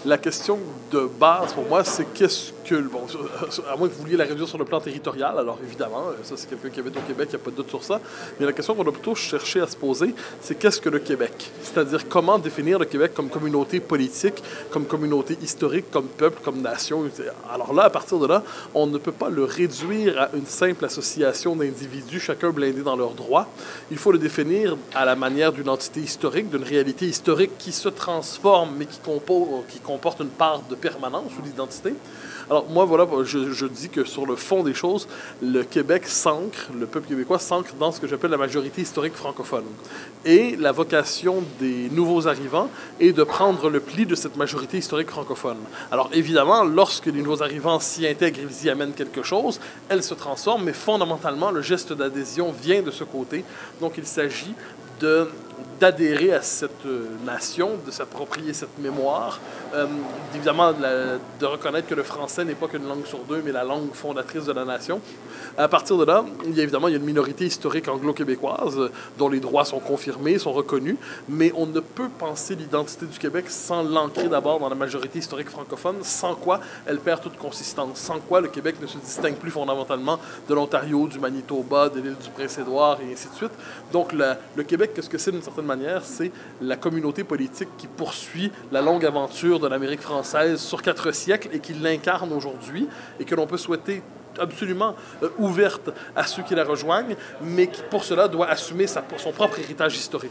La question de base pour moi, c'est qu'est-ce que... Bon, à moins que vous vouliez la réduire sur le plan territorial, alors évidemment, ça c'est quelqu'un qui habite au Québec, il n'y a pas de doute sur ça, mais la question qu'on a plutôt cherché à se poser, c'est qu'est-ce que le Québec? C'est-à-dire comment définir le Québec comme communauté politique, comme communauté historique, comme peuple, comme nation. Alors là, à partir de là, on ne peut pas le réduire à une simple association d'individus, chacun blindé dans leurs droits. Il faut le définir à la manière d'une entité historique, d'une réalité historique qui se transforme, mais qui comporte une part de permanence ou d'identité. Alors moi, voilà, je dis que sur le fond des choses, le Québec s'ancre, le peuple québécois s'ancre dans ce que j'appelle la majorité historique francophone. Et la vocation des nouveaux arrivants est de prendre le pli de cette majorité historique francophone. Alors évidemment, lorsque les nouveaux arrivants s'y intègrent, ils y amènent quelque chose, elle se transforme, mais fondamentalement, le geste d'adhésion vient de ce côté. Donc il s'agit d'adhérer à cette nation, de s'approprier cette mémoire, évidemment de reconnaître que le français n'est pas qu'une langue sur deux, mais la langue fondatrice de la nation. À partir de là, il y a une minorité historique anglo-québécoise dont les droits sont confirmés, sont reconnus, mais on ne peut penser l'identité du Québec sans l'ancrer d'abord dans la majorité historique francophone, sans quoi elle perd toute consistance, sans quoi le Québec ne se distingue plus fondamentalement de l'Ontario, du Manitoba, de l'île du Prince-Édouard et ainsi de suite. Donc le Québec, qu'est-ce que c'est d'une certaine manière? C'est la communauté politique qui poursuit la longue aventure de l'Amérique française sur 4 siècles et qui l'incarne aujourd'hui et que l'on peut souhaiter absolument ouverte à ceux qui la rejoignent, mais qui pour cela doit assumer son propre héritage historique.